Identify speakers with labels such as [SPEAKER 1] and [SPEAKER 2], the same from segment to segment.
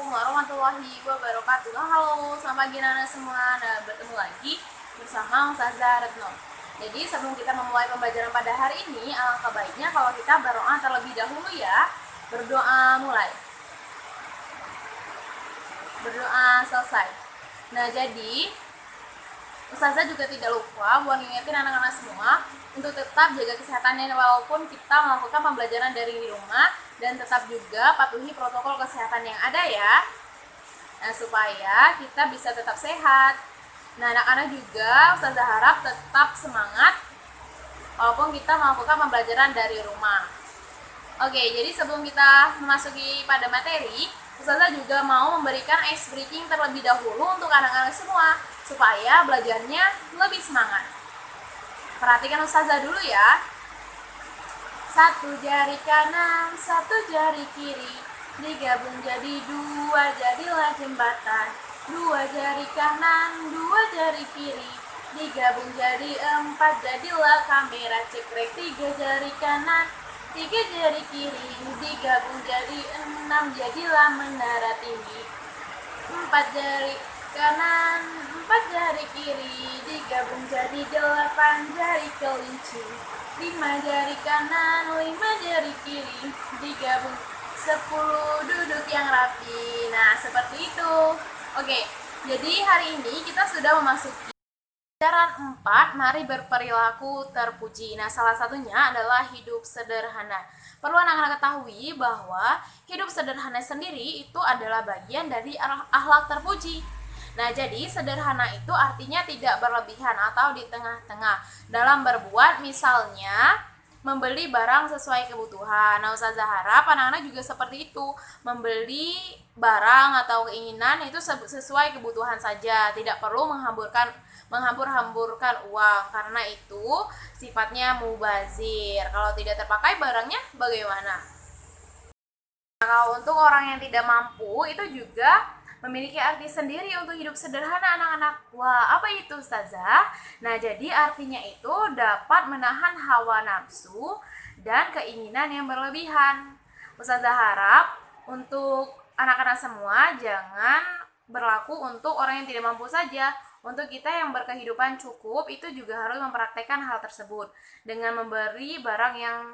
[SPEAKER 1] Assalamualaikum warahmatullahi wabarakatuh. Halo, selamat pagi anak semua. Nah, bertemu lagi bersama Ustazah Retno. Jadi sebelum kita memulai pembelajaran pada hari ini, alangkah baiknya kalau kita berdoa terlebih dahulu ya. Berdoa mulai. Berdoa selesai. Nah, jadi Ustazah juga tidak lupa buat ngingetin anak-anak semua untuk tetap jaga kesehatannya walaupun kita melakukan pembelajaran dari rumah, dan tetap juga patuhi protokol kesehatan yang ada ya. Nah, supaya kita bisa tetap sehat. Nah, anak-anak juga Ustazah harap tetap semangat walaupun kita melakukan pembelajaran dari rumah. Oke, jadi sebelum kita memasuki pada materi, Ustazah juga mau memberikan ice breaking terlebih dahulu untuk anak-anak semua supaya belajarnya lebih semangat. Perhatikan Ustazah dulu ya. Satu jari kanan, satu jari kiri, digabung jadi dua, jadilah jembatan. Dua jari kanan, dua jari kiri, digabung jadi empat, jadilah kamera. Cekrek. Tiga jari kanan, tiga jari kiri, digabung jadi enam, jadilah menara tinggi. Empat jari kanan, empat jari kiri, digabung jadi delapan, jari kelinci. Lima jari kanan, lima jari kiri, digabung 10, duduk yang rapi. Nah, seperti itu. Oke, jadi hari ini kita sudah memasuki pelajaran 4, mari berperilaku terpuji. Nah, salah satunya adalah hidup sederhana. Perlu anak-anak ketahui bahwa hidup sederhana sendiri itu adalah bagian dari akhlak terpuji. Nah, jadi sederhana itu artinya tidak berlebihan atau di tengah-tengah dalam berbuat, misalnya membeli barang sesuai kebutuhan. Nah, Ustazah harap anak-anak juga seperti itu, membeli barang atau keinginan itu sesuai kebutuhan saja, tidak perlu menghambur-hamburkan uang, karena itu sifatnya mubazir. Kalau tidak terpakai barangnya bagaimana? Nah, kalau untuk orang yang tidak mampu itu juga memiliki arti sendiri untuk hidup sederhana anak-anak. Wah, apa itu Ustazah? Nah, jadi artinya itu dapat menahan hawa nafsu dan keinginan yang berlebihan. Ustazah harap untuk anak-anak semua jangan berlaku untuk orang yang tidak mampu saja. Untuk kita yang berkehidupan cukup itu juga harus mempraktekkan hal tersebut dengan memberi barang yang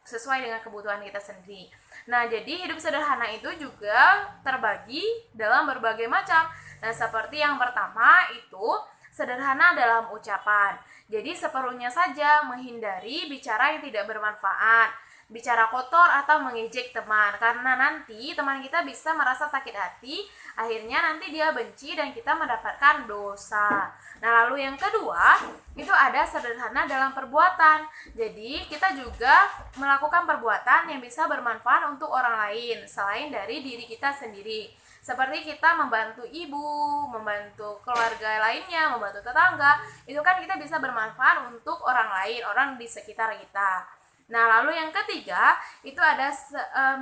[SPEAKER 1] sesuai dengan kebutuhan kita sendiri. Nah, jadi hidup sederhana itu juga terbagi dalam berbagai macam. Nah, seperti yang pertama itu sederhana dalam ucapan. Jadi seperlunya saja, menghindari bicara yang tidak bermanfaat, bicara kotor atau mengejek teman, karena nanti teman kita bisa merasa sakit hati, akhirnya nanti dia benci dan kita mendapatkan dosa. Nah, lalu yang kedua itu ada sederhana dalam perbuatan. Jadi kita juga melakukan perbuatan yang bisa bermanfaat untuk orang lain selain dari diri kita sendiri, seperti kita membantu ibu, membantu keluarga lainnya, membantu tetangga. Itu kan kita bisa bermanfaat untuk orang lain, orang di sekitar kita. Nah, lalu yang ketiga itu ada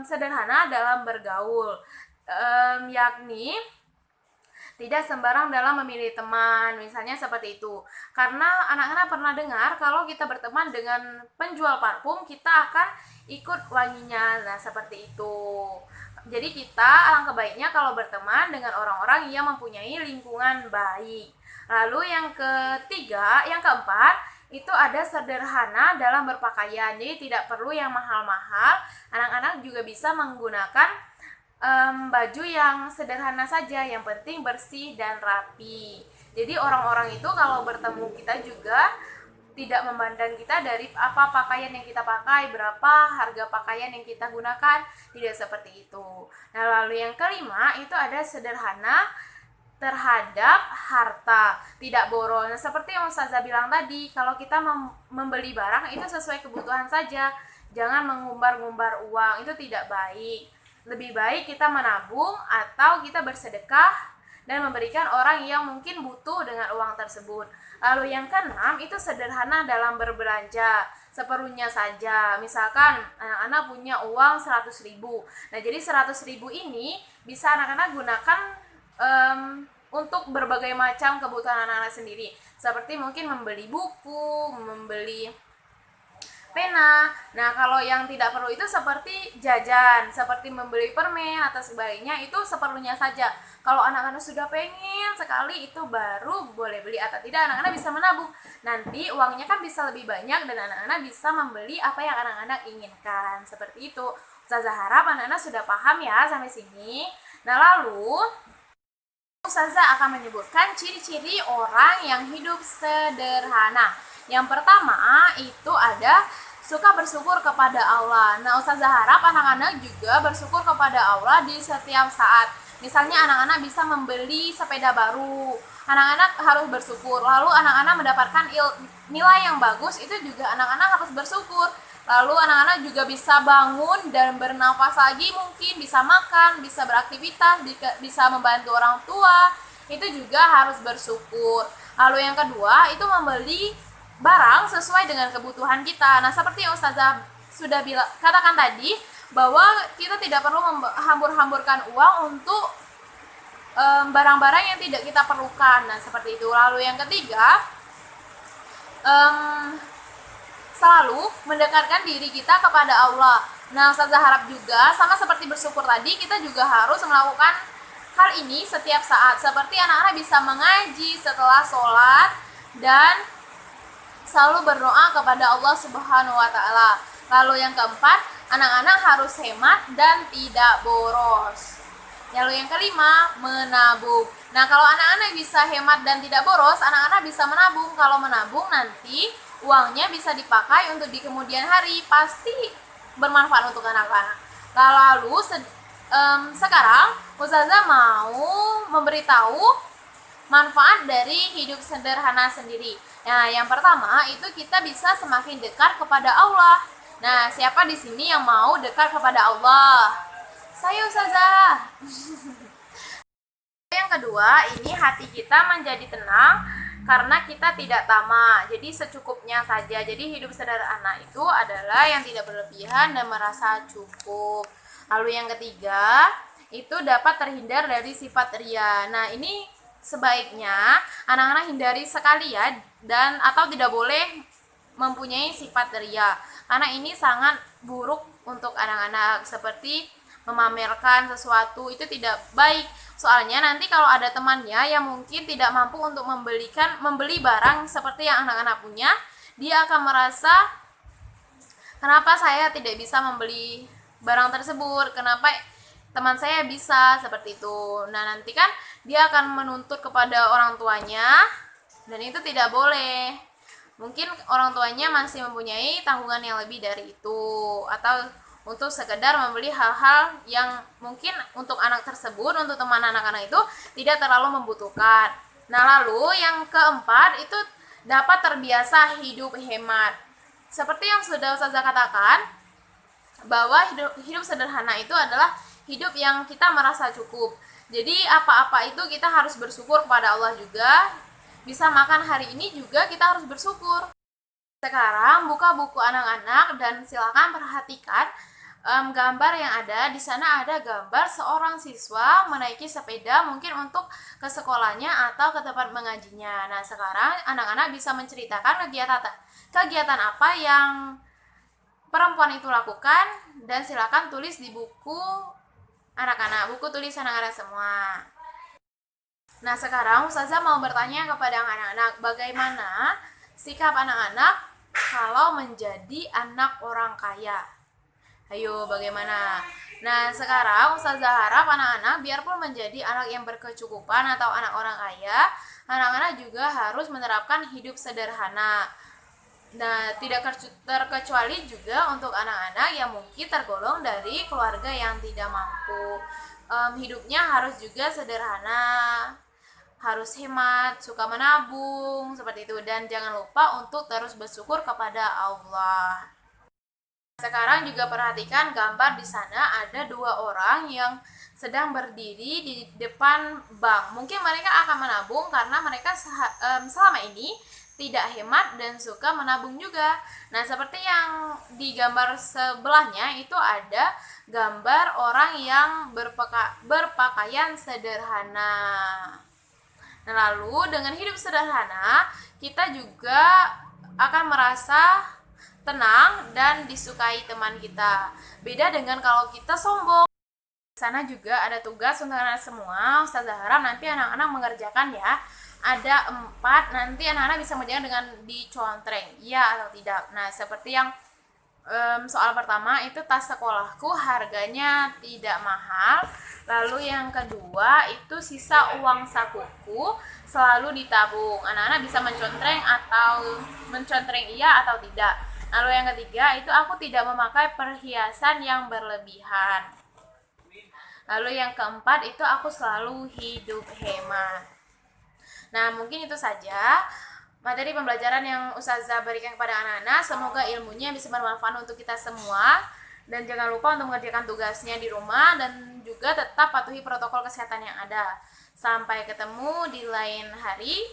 [SPEAKER 1] sederhana dalam bergaul, yakni tidak sembarang dalam memilih teman, misalnya seperti itu. Karena anak-anak pernah dengar kalau kita berteman dengan penjual parfum, kita akan ikut wanginya. Nah, seperti itu. Jadi kita alangkah baiknya kalau berteman dengan orang-orang yang mempunyai lingkungan baik. Lalu yang keempat, itu ada sederhana dalam berpakaian. Jadi tidak perlu yang mahal-mahal. Anak-anak juga bisa menggunakan baju yang sederhana saja, yang penting bersih dan rapi. Jadi orang-orang itu kalau bertemu kita juga tidak memandang kita dari apa pakaian yang kita pakai, berapa harga pakaian yang kita gunakan, tidak seperti itu. Nah, lalu yang kelima itu ada sederhana terhadap harta, tidak boros. Nah, seperti yang Ustazah bilang tadi, kalau kita membeli barang itu sesuai kebutuhan saja, jangan mengumbar-ngumbar uang, itu tidak baik. Lebih baik kita menabung atau kita bersedekah dan memberikan orang yang mungkin butuh dengan uang tersebut. Lalu yang keenam itu sederhana dalam berbelanja, seperlunya saja. Misalkan anak-anak punya uang 100.000. Nah, jadi 100.000 ini bisa anak-anak gunakan untuk berbagai macam kebutuhan anak-anak sendiri, seperti mungkin membeli buku, membeli pena. Nah, kalau yang tidak perlu itu seperti jajan, seperti membeli permen atau sebagainya, itu seperlunya saja. Kalau anak-anak sudah pengen sekali, itu baru boleh beli, atau tidak anak-anak bisa menabung. Nanti uangnya kan bisa lebih banyak dan anak-anak bisa membeli apa yang anak-anak inginkan. Seperti itu. Ustazah harap anak-anak sudah paham ya sampai sini. Nah, lalu Ustazah akan menyebutkan ciri-ciri orang yang hidup sederhana. Yang pertama itu ada suka bersyukur kepada Allah. Nah, Ustazah harap anak-anak juga bersyukur kepada Allah di setiap saat. Misalnya anak-anak bisa membeli sepeda baru, anak-anak harus bersyukur. Lalu anak-anak mendapatkan nilai yang bagus, itu juga anak-anak harus bersyukur. Lalu anak-anak juga bisa bangun dan bernafas lagi, mungkin bisa makan, bisa beraktivitas, bisa membantu orang tua, itu juga harus bersyukur. Lalu yang kedua itu membeli barang sesuai dengan kebutuhan kita. Nah, seperti yang Ustazah sudah katakan tadi, bahwa kita tidak perlu hambur-hamburkan uang untuk barang-barang yang tidak kita perlukan. Nah, seperti itu. Lalu yang ketiga, selalu mendekatkan diri kita kepada Allah. Nah, Ustazah harap juga sama seperti bersyukur tadi, kita juga harus melakukan hal ini setiap saat. Seperti anak-anak bisa mengaji setelah sholat dan selalu berdoa kepada Allah Subhanahu wa Ta'ala. Lalu yang keempat, anak-anak harus hemat dan tidak boros. Lalu yang kelima, menabung. Nah, kalau anak-anak bisa hemat dan tidak boros, anak-anak bisa menabung. Kalau menabung nanti uangnya bisa dipakai untuk di kemudian hari, pasti bermanfaat untuk anak-anak. Lalu sekarang Ustazah mau memberitahu manfaat dari hidup sederhana sendiri. Nah, yang pertama itu kita bisa semakin dekat kepada Allah. Nah, siapa di sini yang mau dekat kepada Allah? Saya, Ustazah. Yang kedua, ini hati kita menjadi tenang karena kita tidak tamak, jadi secukupnya saja. Jadi hidup sederhana itu adalah yang tidak berlebihan dan merasa cukup. Lalu yang ketiga, itu dapat terhindar dari sifat ria. Nah, ini sebaiknya anak-anak hindari sekali ya, dan atau tidak boleh mempunyai sifat ria, karena ini sangat buruk untuk anak-anak. Seperti memamerkan sesuatu, itu tidak baik. Soalnya nanti kalau ada temannya yang mungkin tidak mampu untuk membeli barang seperti yang anak-anak punya, dia akan merasa, kenapa saya tidak bisa membeli barang tersebut, kenapa teman saya bisa, seperti itu. Nah, nanti kan dia akan menuntut kepada orang tuanya, dan itu tidak boleh. Mungkin orang tuanya masih mempunyai tanggungan yang lebih dari itu, atau untuk sekedar membeli hal-hal yang mungkin untuk anak tersebut, untuk teman anak-anak itu tidak terlalu membutuhkan. Nah, lalu yang keempat itu dapat terbiasa hidup hemat. Seperti yang sudah Ustazah katakan, bahwa hidup sederhana itu adalah hidup yang kita merasa cukup. Jadi apa-apa itu kita harus bersyukur kepada Allah juga. Bisa makan hari ini juga kita harus bersyukur. Sekarang buka buku anak-anak dan silakan perhatikan gambar yang ada. Di sana ada gambar seorang siswa menaiki sepeda, mungkin untuk ke sekolahnya atau ke tempat mengajinya. Nah, sekarang anak-anak bisa menceritakan kegiatan apa yang perempuan itu lakukan, dan silakan tulis di buku anak-anak, buku tulis anak-anak semua. Nah, sekarang Ustazah mau bertanya kepada anak-anak, bagaimana sikap anak-anak kalau menjadi anak orang kaya? Ayo, bagaimana? Nah, sekarang Ustazah harap anak-anak biarpun menjadi anak yang berkecukupan atau anak orang kaya, anak-anak juga harus menerapkan hidup sederhana. Nah, tidak terkecuali juga untuk anak-anak yang mungkin tergolong dari keluarga yang tidak mampu. Hidupnya harus juga sederhana, harus hemat, suka menabung, seperti itu. Dan jangan lupa untuk terus bersyukur kepada Allah. Sekarang juga perhatikan gambar di sana, ada dua orang yang sedang berdiri di depan bank. Mungkin mereka akan menabung karena mereka selama ini tidak hemat dan suka menabung juga. Nah, seperti yang di gambar sebelahnya itu ada gambar orang yang berpakaian sederhana. Nah, lalu dengan hidup sederhana kita juga akan merasa tenang dan disukai teman kita. Beda dengan kalau kita sombong. Di sana juga ada tugas untuk anak-anak semua. Ustazah harap nanti anak-anak mengerjakan ya. Ada 4, nanti anak-anak bisa mengerjakan dengan dicontreng, iya atau tidak. Nah, seperti yang soal pertama itu tas sekolahku harganya tidak mahal. Lalu yang kedua itu sisa uang sakuku selalu ditabung. Anak-anak bisa mencontreng iya atau tidak. Lalu yang ketiga itu aku tidak memakai perhiasan yang berlebihan. Lalu yang keempat itu aku selalu hidup hemat. Nah, mungkin itu saja materi pembelajaran yang Ustazah berikan kepada anak-anak. Semoga ilmunya bisa bermanfaat untuk kita semua. Dan jangan lupa untuk mengerjakan tugasnya di rumah dan juga tetap patuhi protokol kesehatan yang ada. Sampai ketemu di lain hari.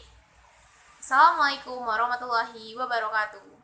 [SPEAKER 1] Assalamualaikum warahmatullahi wabarakatuh.